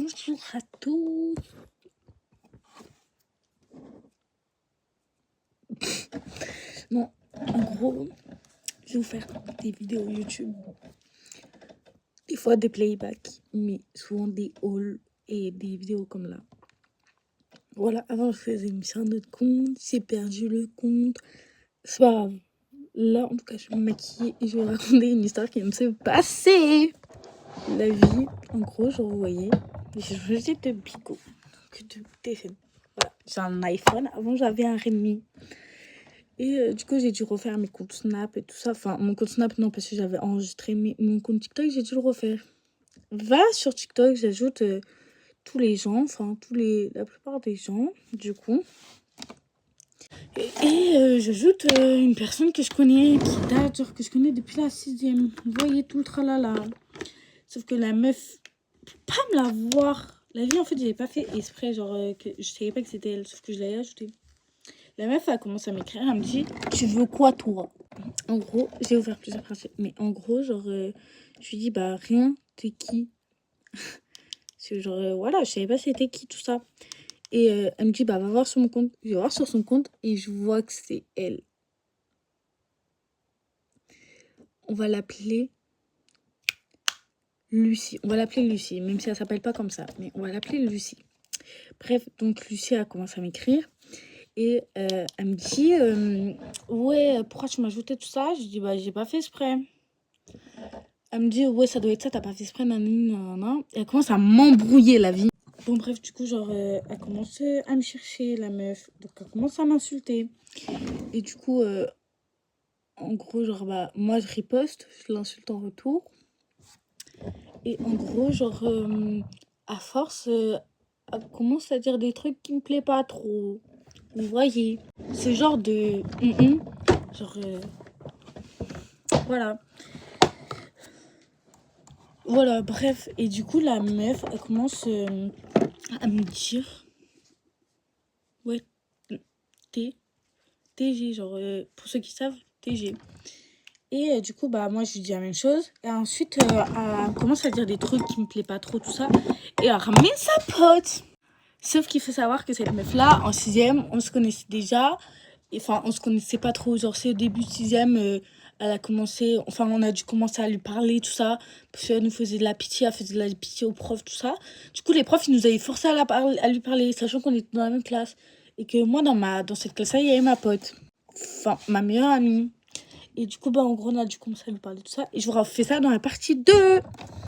Bonjour à tous. Non, en gros, je vais vous faire des vidéos YouTube. Des fois des playbacks, mais souvent des hauls et des vidéos comme là. Voilà, avant je faisais une mission de compte, j'ai perdu le compte. C'est pas grave. Là, en tout cas, je vais me maquiller et je vais vous raconter une histoire qui me s'est passée. La vie, en gros, genre, vous voyez, j'ai changé de bigot, de téléphone. Voilà, j'ai un iPhone. Avant, j'avais un Redmi. Et du coup, j'ai dû refaire mes comptes Snap et tout ça. Enfin, mon compte Snap, non, parce que j'avais enregistré mon compte TikTok, j'ai dû le refaire. Va sur TikTok, j'ajoute tous les gens, enfin, la plupart des gens, du coup. Et j'ajoute une personne que je connais, qui date, genre, que je connais depuis la 6e. Vous voyez, tout le tralala. Sauf que la meuf, pas me la voir. La vie, en fait, j'avais pas fait exprès, genre, que je savais pas que c'était elle, sauf que je l'avais ajoutée. La meuf a commencé à m'écrire, elle me dit « Tu veux quoi, toi ?» En gros, j'ai ouvert plusieurs principes. Mais en gros, genre, je lui dis « Bah, rien, t'es qui ?» Parce que genre, voilà, je savais pas c'était qui, tout ça. Et elle me dit « Bah, va voir sur mon compte. » Je vais voir sur son compte et je vois que c'est elle. On va l'appeler Lucie. On va l'appeler Lucie, même si elle s'appelle pas comme ça. Mais on va l'appeler Lucie. Bref, donc Lucie a commencé à m'écrire. Et elle me dit ouais, pourquoi tu m'as ajouté tout ça? Je dis bah j'ai pas fait exprès. Elle me dit ouais, ça doit être ça, t'as pas fait exprès, nanana. Et elle commence à m'embrouiller la vie. Bon bref, du coup genre elle commence à me chercher, la meuf. Donc elle commence à m'insulter. Et du coup en gros genre bah moi je riposte, je l'insulte en retour. Et en gros genre à force elle commence à dire des trucs qui me plaisent pas trop. Vous voyez, ce genre de genre voilà, bref. Et du coup la meuf elle commence à me dire ouais, TG, genre pour ceux qui savent, TG. Et du coup bah moi je lui dis la même chose. Et ensuite elle commence à dire des trucs qui me plaisent pas trop, tout ça. Et elle ramène sa pote. Sauf qu'il faut savoir que cette meuf là en 6e on se connaissait déjà. Enfin, on se connaissait pas trop, genre c'est au début de 6e, elle a commencé, enfin on a dû commencer à lui parler, tout ça, parce qu'elle nous faisait de la pitié, elle faisait de la pitié aux profs, tout ça. Du coup, les profs, ils nous avaient forcé à lui parler, sachant qu'on était dans la même classe. Et que moi, dans cette classe-là, il y avait ma pote, enfin ma meilleure amie. Et du coup, bah en gros, on a dû commencer à lui parler, tout ça. Et je vous refais ça dans la partie 2.